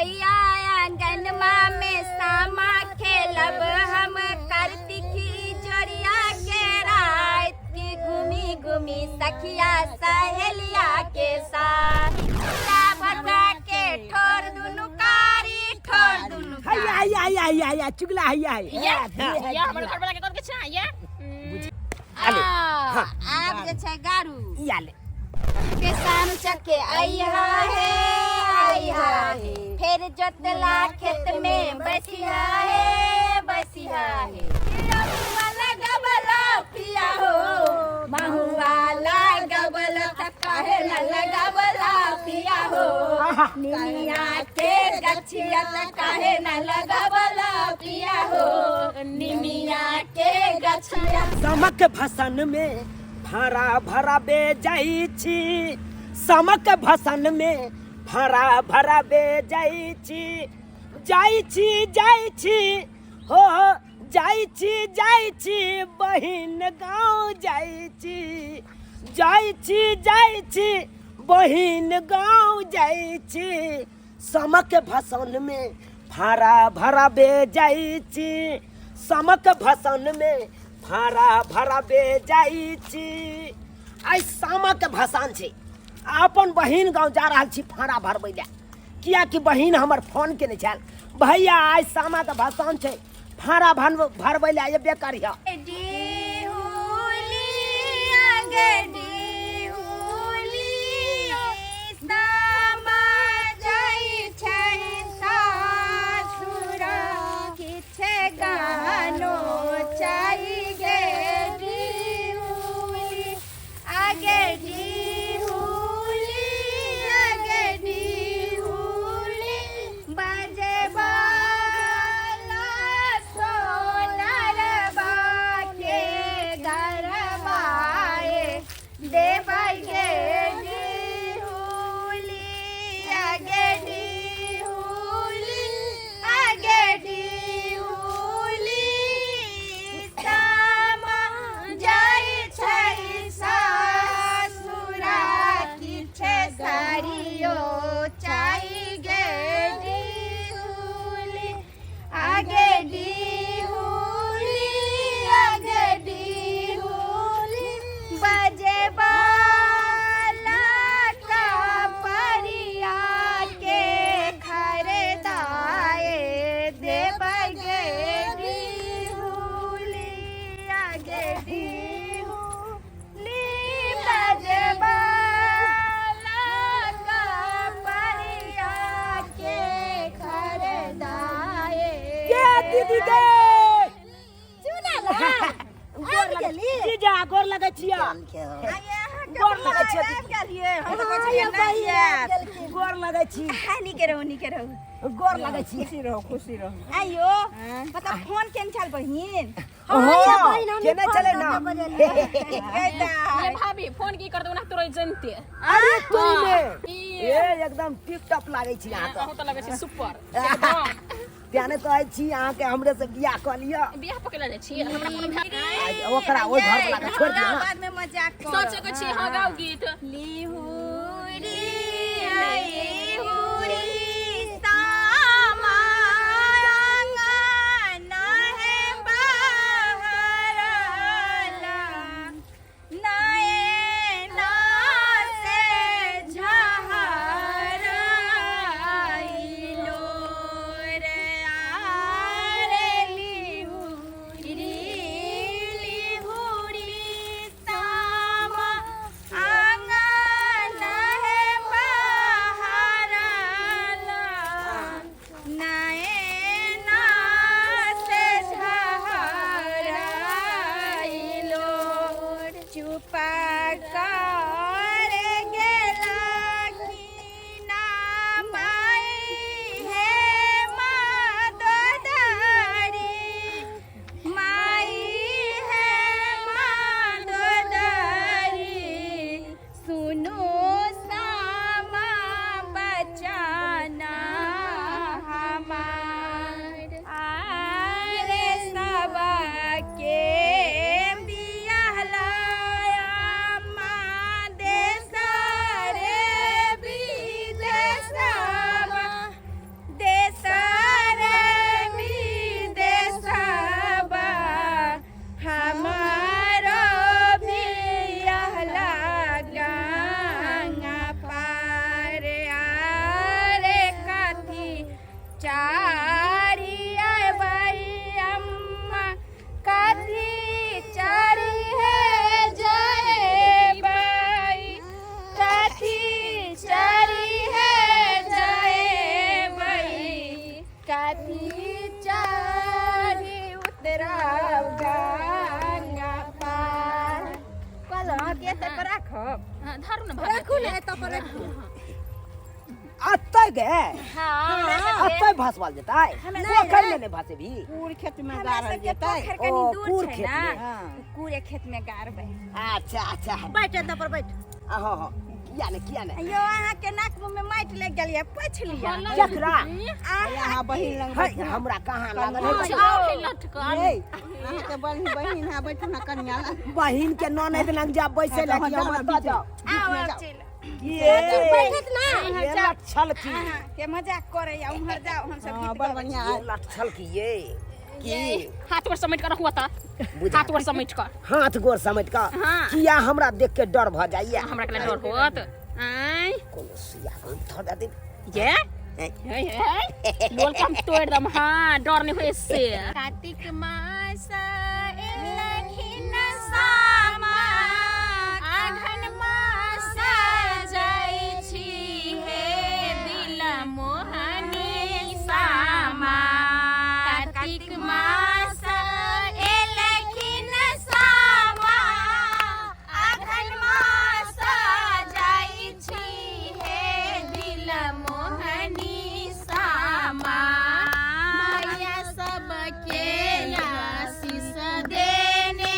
भैया आंगनमा में सामा खेलब हम कार्तिकी जोड़िया के रात की घूमी घूमी सखिया सहेलिया के साथ भरवा के ठोर दुनु कारी ठोर दुनु हैया चुगला हैया हमर घर वाला के कौन के छै ये आप जे छै गारू याले के सान चके आइहा है फिर जोतला खेत में बसिया है लगबला पिया हो महुआ लगबला काहे न लगबला पिया हो निमिया के गछिया काहे न लगबला पिया हो निमिया के गछिया समक भसन में भरा भरा बे जाई छी समक भसन में भरा बे जाई छी हो जाई छी बहिन गाँव जाई छी बहिन गाँव जाई छी समक भसन में भरा बे जाई छी समक भसन में भरा बे जाई छी आई सामक भसान छै अपन बहिन गाँव जा रहा छी फाड़ा भरबै ले किया कि बहिन हमर फोन केने छल भैया आई सामा के भसान छै फाड़ा भरबै ले अयबे करिया गोर लगे छिया गोर लगे छी गोर लगे छी खुशी रहो आइयो पता फोन केन छल बहिन केने चले ना ये भाभी फोन की कर दो ना तोरे जनते अरे तू में ये एकदम टिप टॉप लागे छी यहां तो तो लगे छी सुपर एकदम त्याने तो आई छी यहां के हमरे से बियाह क लिया बियाह पकला जाय छी हमरा कोनो भाई ओकरा ओइ घर वाला के छोड़ दिया बाद में मजाक कर सोचे के छी हां गाओ गीत लिहुरी अत्ते गए हां अत्ते भसवाल जता वो कर लेने भासे भी कूड़ खेत में गाड़ल जेतै ओ कूड़ खेत में कूड़े खेत में गाड़बै अच्छा अच्छा बैठ एत पर बैठ हां हां किया ने यो अहाँ के नाक मुंह में माटि लग गेलिए पोछ लिया जकरा अहाँ बहिन लग है हमरा कहां लागल है आओ लटकल अहाँ के बहिन हा बैठ ना कन्या बहिन के ननद लग जा बैसे लगी हम बता जाओ आओ चल ये बैठत ना ये लटछल की अहाँ के मजाक करे या उमहर जाओ हम सब गीत बड़ बढ़िया लटछल की ये की हाथ पर समेट कर रखुआ ता हाथ पर समेट कर हाथ गोर समेट का हाँ। किया हमरा देख के डर भ जाइए हमरा के डर होत आई कोनो सिया को थोड़ा दे ये हे बोल के हम तोड़ दम हां डर नहीं होए से कार्तिक मास एलखिन सामा आघन मास जाई छी हे दिल मोहनी सामा कार्तिक मास एलखिन सामा आघन मास जाई छी हे दिल मोहनी सामा भैया सबके आशीष देने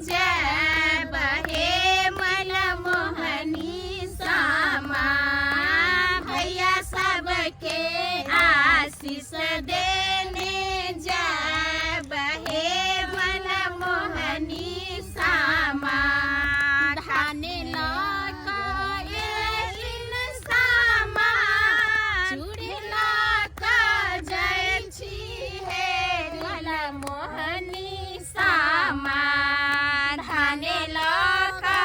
जय बहे मन मोहनी सामा भैया सबके आशीष देने जय बहे मन मोहनी सामा धाने लका एलिन सामा चूड़ी लका जय छी हे दिल मोहनी सामा धाने लका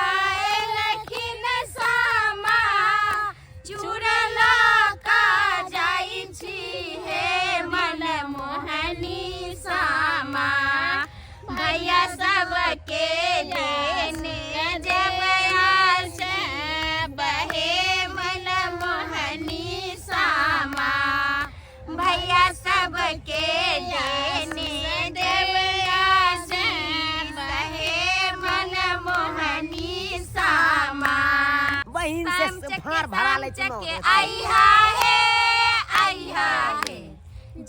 एलखिन सामा चूड़ी लका जय छी हे मन मोहनी सामा भैया सबके देने जब आस बहे मन मोहनी सामा भैया सबके देने देव आस बहे मन मोहनी सामा बहिन से भार भरा ले चलो आइहा है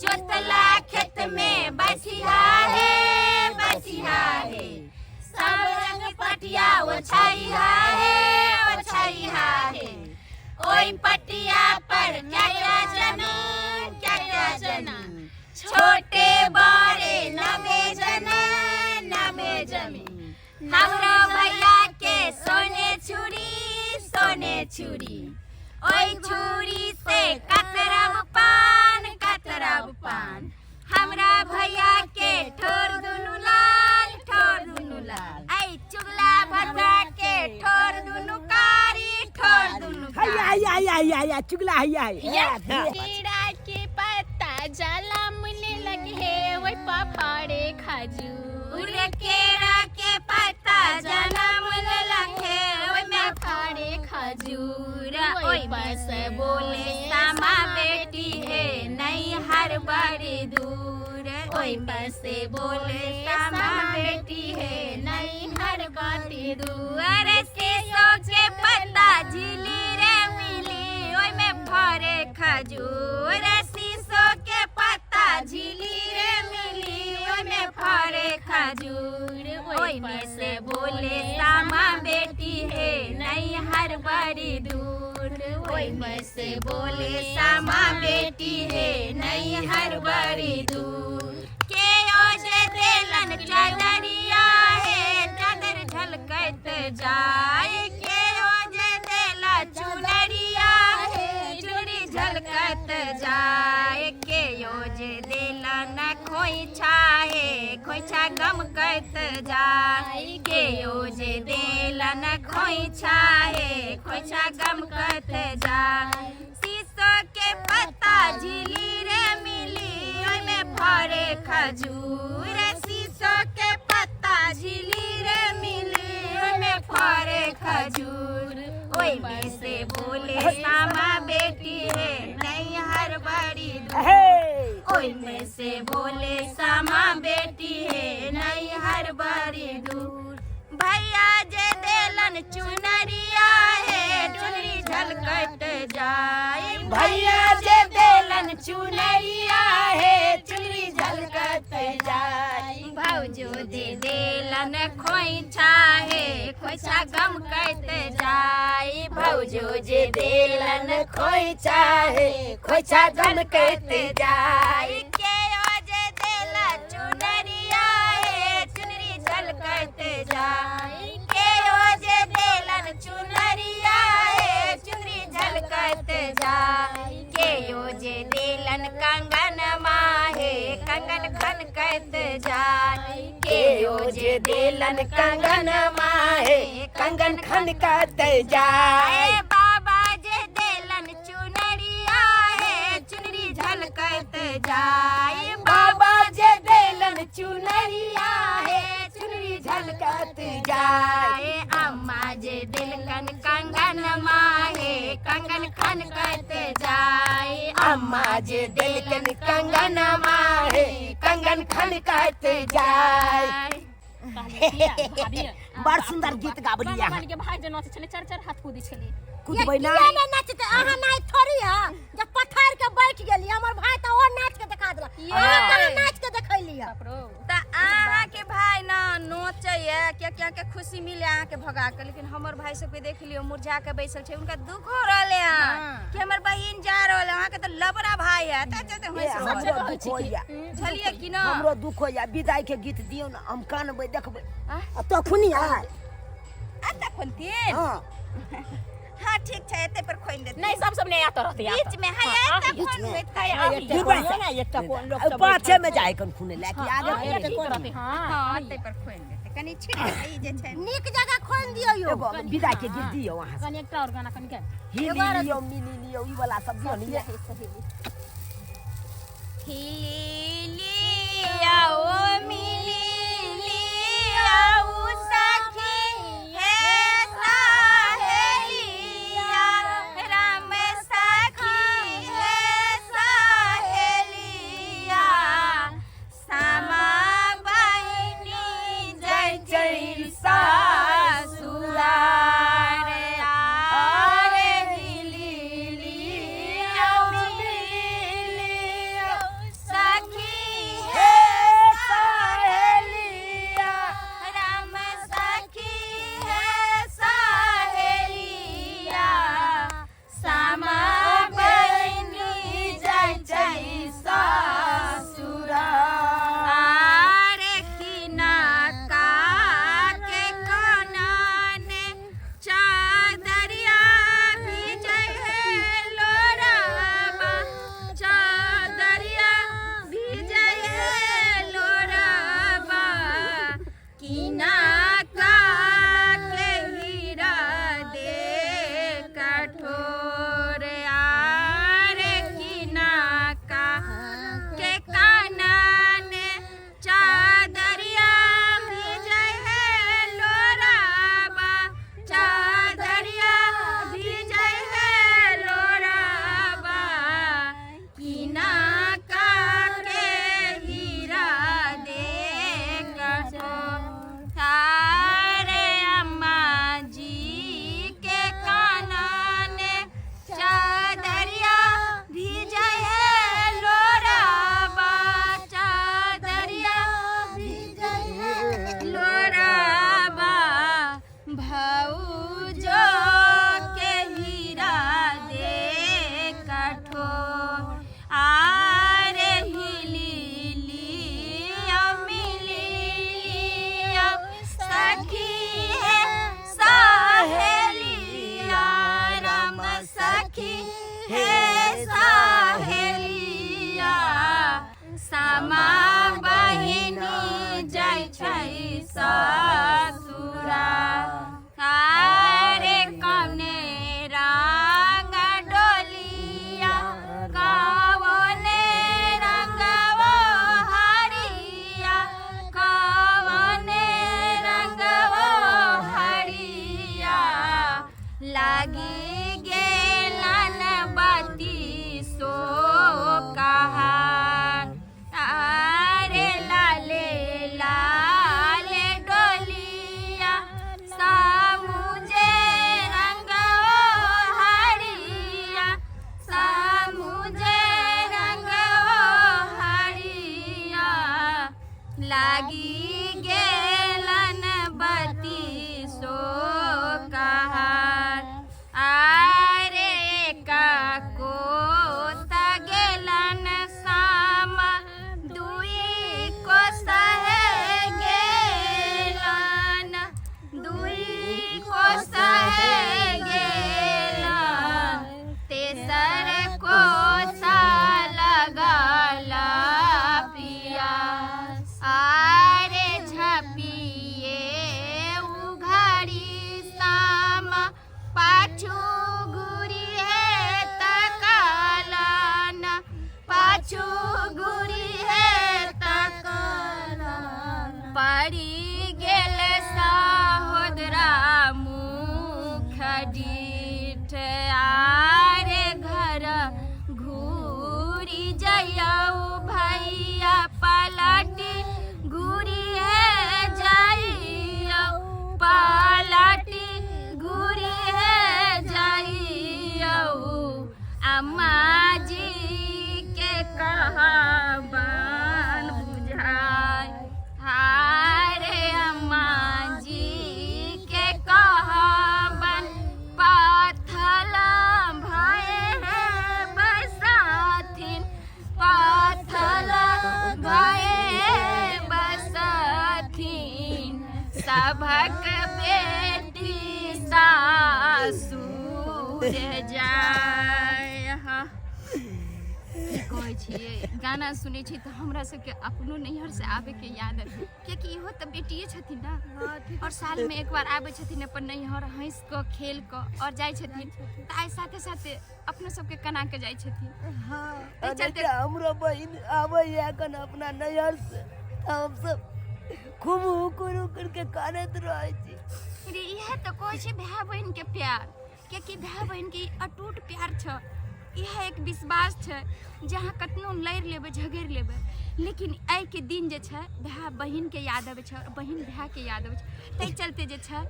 जोतला खेत में बसिहा है सब रंग पटिया ओछाइहा है ओई पटिया पर क्या जना छोटे बड़े नबे जमी हमरा भैया के सोने छुरी ओई छुरी से कतरब पान हमरा भैया के ठोर दुनु लाल आई चुगला भद्रा के ठोर दुनु कारी हैया चुगला हैया कीड़ा के पत्ता जला मुले लगे है वही पपाड़े खजूर केरा के पत्ता जला मुले लगे वही में फाड़े खजूर ओई बस बोले सामा बेटी है नहीं हर बड़ी दूर ओई बस बोले सामा बेटी है नहीं हर बड़ी दूर से सोचे पत्ता झिली रे मिली ओई में फरे खजूर शीशो के पत्ता झिली रे मिली ओई में फरे खजूर ओई में से बोले सामा बेटी है नहीं हर बड़ी दूर ओई में से बोले सामा बेटी है नहीं हर बड़ी दूर के ओजे देलन चादरिया है चादर झलकत जाए के ओजे देला चुनरिया है चूड़ी झलकत जाए के ओजे देला न खोइछा गम करत जाए के ओजे देला न खोइछा गम करत जाए शीशो के पत्ता झिली रे मिली ओई में फरे खजूर शीशो के पत्ता झिली रे मिली ओई में फरे खजूर ओई में से बोले सामा बेटी है नहीं हर बड़ी दूर ओई में से बोले सामा बेटी है नहीं हर बड़ी दूर भैया भैया जे देलन चुनरिया हे चुनरी झलकत जाई भैया जे देलन चुनरिया हे चुनरी झलकत जाई भौजो दे देलन खोइछा हे खोइछा गम करत जाई भौजो जे देलन खोइछा हे खोइछा गम करत जाई के ओ जे देला चुनरिया हे चुनरी झलकत जाई के ओ जे देलन चुनरिया हे चुनरी झलकत जाई के ओ जे देलन कंगन माहे कंगन खन करत जाई के ओ जे देलन कंगन माहे कंगन खन करत जाई बाबा जे देलन चुनरिया हे चुनरी झलकत जाई बाबा जे देलन चुनरिया हे चुनरी झलकत जाई अम्मा जे दिलकन कंगन माहे कंगन खन करत जाई अम्मा जे दिलकन कंगन माहे कंगन खन करत जाई बड़ सुंदर गीत गाबलिया के भाई जे नाच छले चार चार हाथ कूदी छले कूदबै ना ये नाचते अहाँ नाच थोड़ी है जब पत्थर के बैठ गेली हमर भाई त और नाच के दिखा देला अहाँ नाच के देखैली है त अहाँ के भाई ना नोचैया क्या के खुशी मिले अहाँ के भगा के लेकिन हमर भाई सब के देख लियो मुरझा के बैसल छै उनका दुख हो रहले हैं कि हमर बहिन जा रहल अहाँ के त लबरा भाई है त हमरो दुख होइया चलिए कि ना हमरो दुख होइया विदाई के गीत दियौ ना हम कानबै देखबै अब तो खुनी आय आता खोनतीन हां हां ठीक छै एते पर खोइन देते नहीं सब ने आता रहते बीच में है एते फोन होइत है ना एकटा कोन लोग पाछे में जाय कन खुने लेके आगे रहते हां हां एते पर खोइन देते कनी छिट ई जे छै नीक जगह खोल दियो यो एगो विदाई के गीत दियौ वहां कनी एकटा और गाना कनी के हिली लियो मिली लियो ई वाला सब दियौ नहीं हिलिया ओ मिलिया ओ सखी हे सहेलिया राम सखी हे सहेलिया सामा बहिनी जय जय सासुरार आरे हिलिया ओ मिलिया सखी हे सहेलिया राम सखी हे सहेलिया सामा बहिनी जय जय सासुरार किना के कानने चादरिया भिजै हे लोराबा चादरिया भिजै हे लोराबा किना के हीरा दे कठोर आरे किना के कानने चादरिया भिजै हे लोराबा चादरिया भिजै हे लोराबा किना के हीरा दे कठोर तारे अम्मा जी के कानने चादरिया भिजै हे लोराबा चादरिया भिजै हे लोराबा भौजो के हीरा दे कठोर आरे हिलिया मिलिया सखी हे सहेलिया राम सखी हे सहेलिया सामा बहिनी जय छै ससुरा आरे कने रंग डोलिया कवने रंगवो हरिया कवने रंगवो हरिया लागी गेलन बाती सो कहा पाछू घूरी है तकना पड़ी गेल सहोदरा मुख डीठ आरे घर घूरी जयऊ भैया पलटी घूरी है जाइयो पलटी घूरी है जाइयो अम्मा जी के कहबन बुझाय हारे अम्मा जी के कहबन पाथल भय है बसाथिन पाथल भय है बसाथिन सभक बेटी सासुर जाय हाँ कहै छियै गाना सुनै छी तऽ हमरा सबके अपनो नैहर से आबे के याद है कियाकि इहो तऽ बेटिए छथिन ना और साल में एक बार आबै छथिन अपन नैहर हंस क खेल क और जाय छथिन तऽ आइ साथे साथे अपनो सबके कना के जाय छथिन हां चलते हमरो बहिन आबै या कन अपना नैहर से हम सब खूब उकुर के कानत रहै छी रे इहे तऽ कहै छै भाय बहिन के प्यार कियाकि भाय बहिन के अटूट प्यार छ यह एक विश्वास है जहाँ कतनो लड़ लेबै झगड़ लेबै लेकिन आई के दिन जे छै भाय बहिन के याद आबै छै और बहिन भाय के याद आबै छै तै चलते जे छै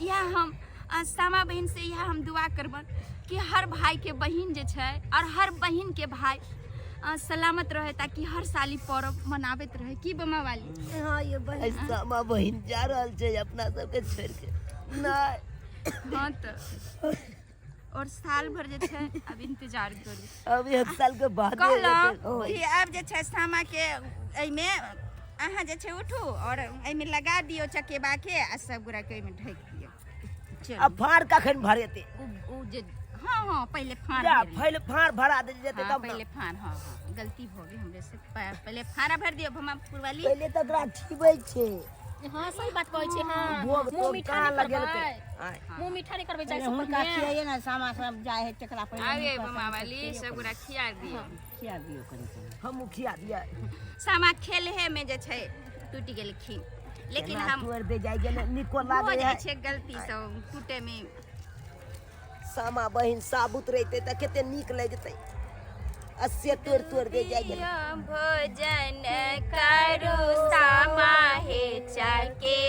यह हम सामा बहिन से यह हम दुआ करबन कि हर भाई के बहिन जे छै और हर बहिन के भाई सलामत रहे ताकि हर साली पर्व मनाबैत रहे की बमा वाली हाँ ये बहन सामा बहिन जा रहल छै अपना सबके छोड़ के नहीं हाँ तो और साल भर जे छै अब इंतजार करू अब एक साल के बाद कहलहुँ कि अब जे छै सामा के एहिमे अहाँ जे छै उठू और एहिमे लगा दियौ चकेबा के आ सब गोरा के एहिमे ढक दियौ अब फाड़ कखन भरेते उ जे हाँ हाँ पहले फाड़ जा भर पहले फाड़ भरा दे जेते हाँ, तब पहले फाड़ हाँ हाँ गलती हो गई हमरे से पहले फाड़ा भर दियो भमापुर वाली पहले तो तोरा ठीबै छै हाँ सही बात कहै छै हाँ भोग मुंह तो मीठा कहाँ नहीं लगेल करबै मुंह मीठा नहीं करबै चाहे हुनका खियाइए ना सामा सब जाए है चकला पर आगे बमा वाली सब गोरा खिया दियो खिया दियो कनी हम मुखिया दिया सामा खेलहे में जे छै टूट गेल खी लेकिन हम तोड़ दे जाय गेल निको हो लागे जाइ है छै गलती सब टूटे में सामा बहिन साबुत रहते त कते नीक लग जते अस्से तोड़ दे जाय गेल भोजन करू सामा हे चके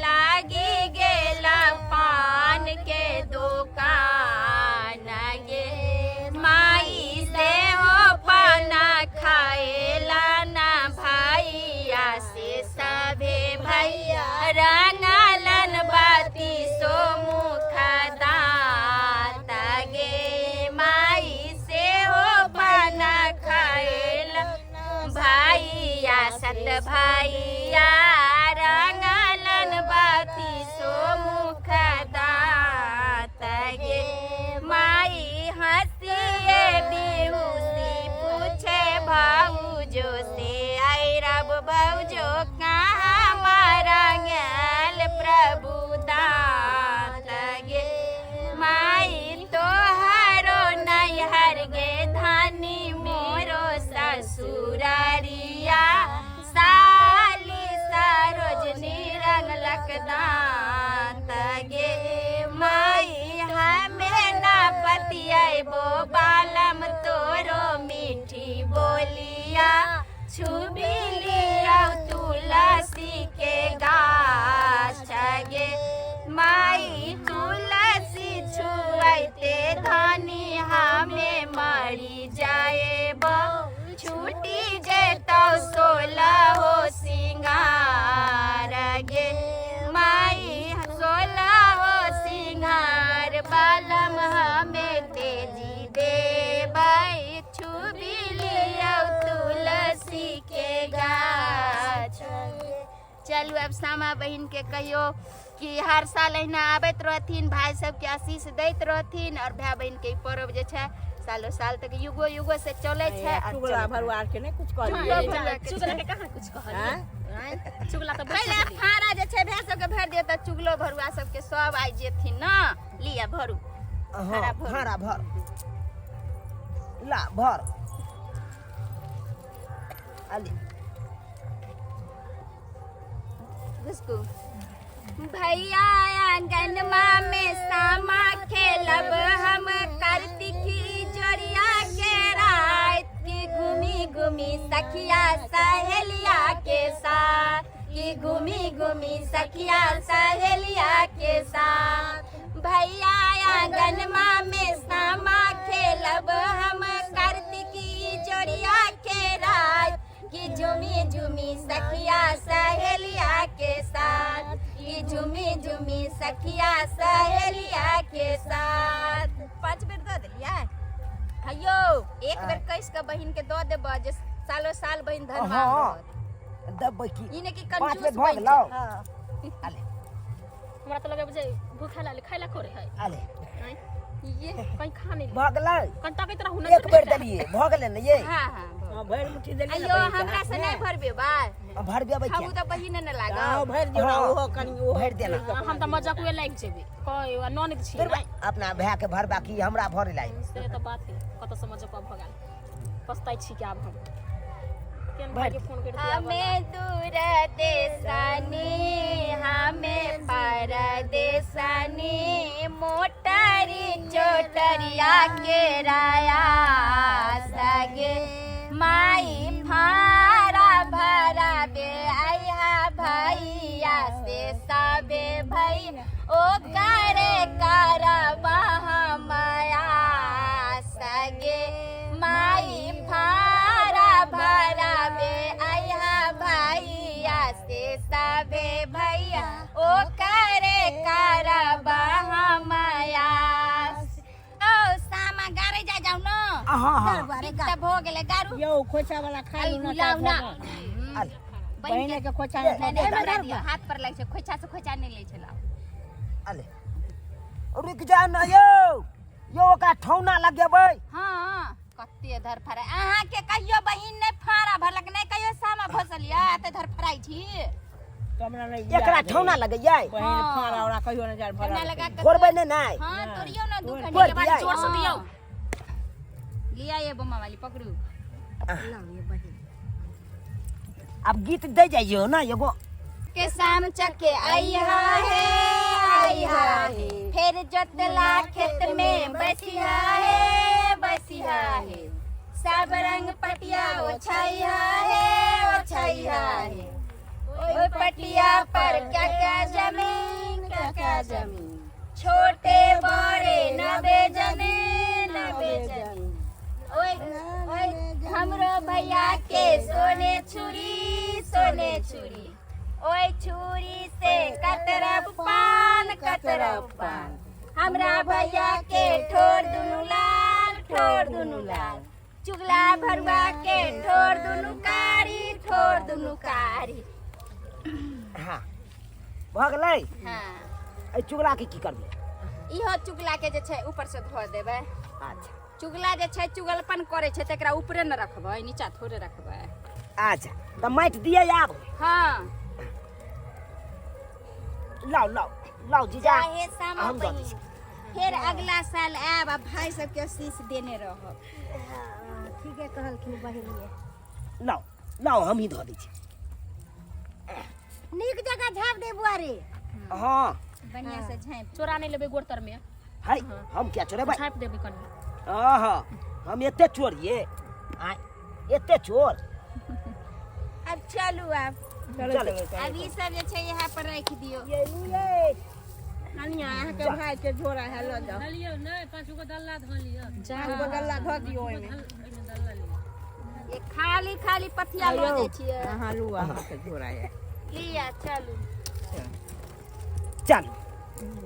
लागी गेल पान के दुकान गे माई से हो पाना खाएला ना भैया से सभे भैया रंगलन बाती सो मुख दात गे माई से हो पाना खाएला भैया सत भैया रंगलन बाती सो मुख दात गे माई हंसिए बिहुसी पूछे भाऊजो से आई रब भाऊजो कहाँ मारा गैल प्रभु दात गे माई तोहारो नैहर गे धानी मोरो ससुरारिया साली सरोजनी रंगलक दांत गे माई हमें ना पतियाबो बालम तोरो मीठी बोलिया छुबी लिया तुलसी के गाछ गे माई तुलसी छुआते धनी हमें मरी जाए छूटी जेतो 16 हो सिंगार गे माई 16 हो सिंगार बालम हमें तेजी देबै छुबी लिया तुलसी के गाछ चलू अब सामा बहिन के कहियो कि हर साल अहिना आबैत रहथिन भाई सबके आशीष दैत रहथिन और भाई बहिन के पर्व जे छै सालों साल तक युगो युगो से चले छै चुगला भरुआ के नहीं कुछ कहलिए चुगला के कहाँ कुछ कहलिए चुगला तो पहले फाड़ा जे छै भैंस सबके भर दियो त चुगलो भरुआ सबके सब आइ जेथिन ना लिया भरू हां फाड़ा भर ला भर अली उसको भैया आंगनमा में सामा खेलब हम कार्तिकी जोड़िया के रात की घूमी घूमी सखिया सहेलिया के साथ की घूमी घूमी सखिया सहेलिया के साथ भैया आंगनमा में सामा खेलब हम कार्तिकी जोड़िया के रात की झूमी झूमी सखिया सहेलिया के साथ की झूमी झूमी सखिया सहेलिया के साथ 5 बेर दे दिलिया हयो एक बेर कैस के बहिन के दे देब जे सालो साल बहिन धनवान दब की इने की 5 कंजूस मिनट भग बहिन लाओ हां अले हमरा तो लगे बुझे भूखा लाले खाइला खोरे है अले ये कहीं खाने भगलै कंटा के तरह हुना एक बेर देलिए भगले न ये हां हां हां भर मुट्ठी देली अयो हमरा से नहीं भरबे बा भर देबै खाऊ तो बहिन न लागा हां भर दियो ना ओहो कनी ओहो भर देना हम तो मजाक हुए लाग जेबे कोई नॉन छी फिर अपना भैया के भर बाकी हमरा भर लाई से तो बात है कत समझ पर भगाल पछताई छी के आब हम केन भाई के फोन कर दिया हमें दूर देशानी हमें परदेशानी मोटरी चोटरिया के राया सगे माई भारा भरा बे आया भैया से सबे भैया ओ करे करबा माया सगे माई भारा भरा बे आया भैया से सबे भैया ओ करे करबा माया ओ सामा गारे जा जाऊ न हां बिकता भो गेले गारू यो खोचा वाला खा लू ना लाऊ ना बहिने के खोचा नहीं हाथ पर लग छै खोचा से खोचा नहीं ले छला अले रुक जा न यो का ठौना लगेबै हां कत्ते धर फरा अहाँ के कहियो बहिन ने फारा भरलक नहीं कहियो सामा भसलिया एते धर फराई छी कमरा नहीं एकरा ठौना लगैयै बहिन फारा ओरा कहियो ना जार भरा ना लगा के फोड़बै ने नहीं हां तोरियो ना दू खंडी फोड़ के बाद दिया। जोर से दियो लिया ये बम्मा वाली पकड़ू अब गीत दे जाइयो ना एगो के शाम चके आइहा है फिर जोतला खेत में बसिहा है सब रंग पटिया ओछाइहा है ओए पटिया पर क्या जमीन छोटे बड़े नबे जमीन ओए हमरो भैया के सोने छुरी ओए छुरी से कतरब पान हमरा भैया के ठोर दुनु लाल चुगला भरुआ के ठोर दुनु कारी हां भगलै हां ए चुगला के की करबै इहो चुगला के जे छै ऊपर से धो देबै अच्छा चुगला जे छै चुगलपन करे छै तकरा ऊपरे न रखबै नीचा थोड़े रखबै अच्छा त माटि दियै आब हां लाओ जीजा चाहे सामा हम दऽ दै बहिन छी। फिर अगला साल आब आ भाई सबके शीश देने रहब ठीक है कहलखिन बहिनिए लाओ हम ही धऽ दै छी नीक जगह झाप दे बुआरी हां बढ़िया से झाँप चोरा नहीं लेबे गोड़तर में हाय हम क्या चोरेबै झाँप देबे कनी हां हम एते चोरिए एते चोर अब चलू आप चलो अब ई सब जे छै यहाँ पर रख दियो कनिया अहाँ के भाई के झोरा है ल जाओ लियो नहीं 5 गो दल्ला ध लियो एगो गल्ला धऽ दियो ओइ में दल्ला लियो ये खाली पथिया लऽ जाइ छियै अहाँ लू अहाँ के झोरा है लिया चलू चल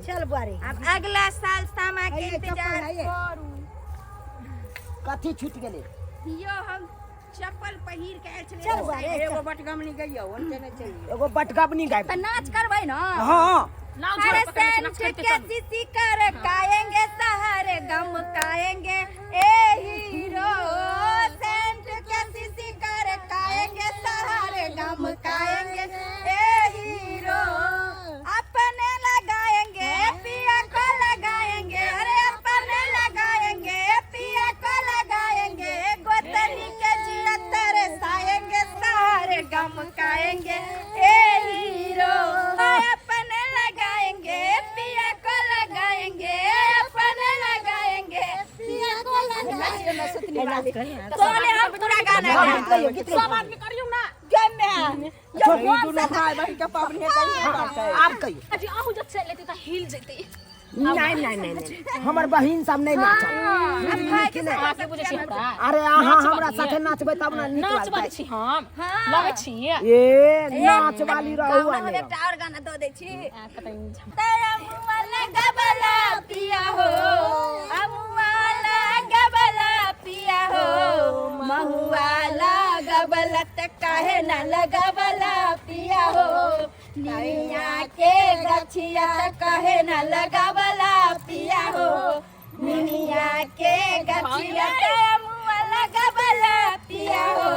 चल बुआरी अब अगला साल सामा के है, इंतजार चप्पल है ये। करू कथी छूट गेलै यो हम चप्पल पहिर के आयल छलियै चल बुआरी एगो बटगमनी गइयो ओनते नहि चलियो एगो बटगबनी गायब त नाच करबै न हां लाओ झोरा पकड़ के नाच करके चल किसी कर काएंगे सहारे गम काएंगे ए हीरो सेंट के किसी कर काएंगे सहारे गम काएंगे ए हीरो अपने लगाएंगे पिया को लगाएंगे अरे अपने लगाएंगे पिया को लगाएंगे गोतनी के जिया तरसाएंगे लगाएंगे ए हीरो अपन लगाएंगे पिया को लगाएंगे अपन लगाएंगे पिया को लगाएंगे सोने हम पूरा गाना सब आदमी करियो ना गेम में जो दोनों भाई बहन के पापनी कहीं आप कहिए अजी आहू जब चले ती त हिल जते नहीं हमर बहिन सब नहीं नाचब आके बुझे छी हमरा अरे अहाँ हमरा साथे नाचबै तब ना नीक नाच बाली लागतै छी हम लगे छी ए नाच वाली रहू हम आने एकटा और गाना दो दै छी कतई तेरा मुआ लगावला पिया हो अमुआ लगावला पिया हो महुआ लगावला त काहे ना लगावला पिया हो निमिया के गछिया त काहे ना लगावला पिया हो निमिया के गछिया त अमुआ लगावला पिया हो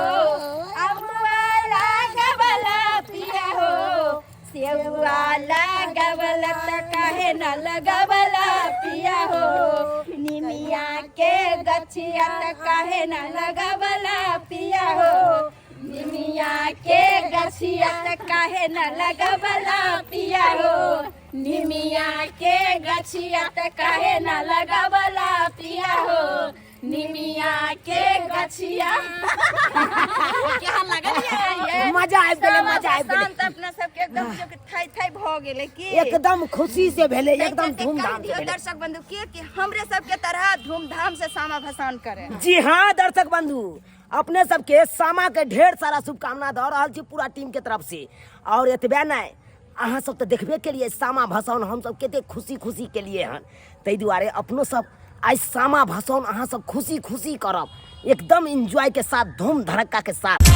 अमुआ लगावला पिया हो सेवा लगावला त काहे न लगावला पिया हो निमिया के गछिया त काहे न लगावला पिया हो निमिया के गछिया त काहे न लगावला पिया हो निमिया के गछिया त काहे न लगावला पिया हो निमिया के गछिया क्या लगलिए मजा आबि गेलै मजा आबि गेलै शांत अपना सबके एकदम थाई थाई भ गेलै की एकदम खुशी से भेलै एकदम धूमधाम से भेलै दर्शक बंधु के हमरे सबके तरह धूमधाम से सामा भसान करे जी हाँ दर्शक बंधु अपने सबके सामा के ढेर सारा शुभकामना दऽ रहल छी पूरा टीम के तरफ से और एतबे नहीं अहाँ सब तऽ देखबे केलिए सामा भसान हम सब कते खुशी खुशी केलिए हन ताहि दुआरे अपनो सब आज सामा भसान अहाँ सब खुशी खुशी करब एकदम एंजॉय के साथ धूम धड़क्का के साथ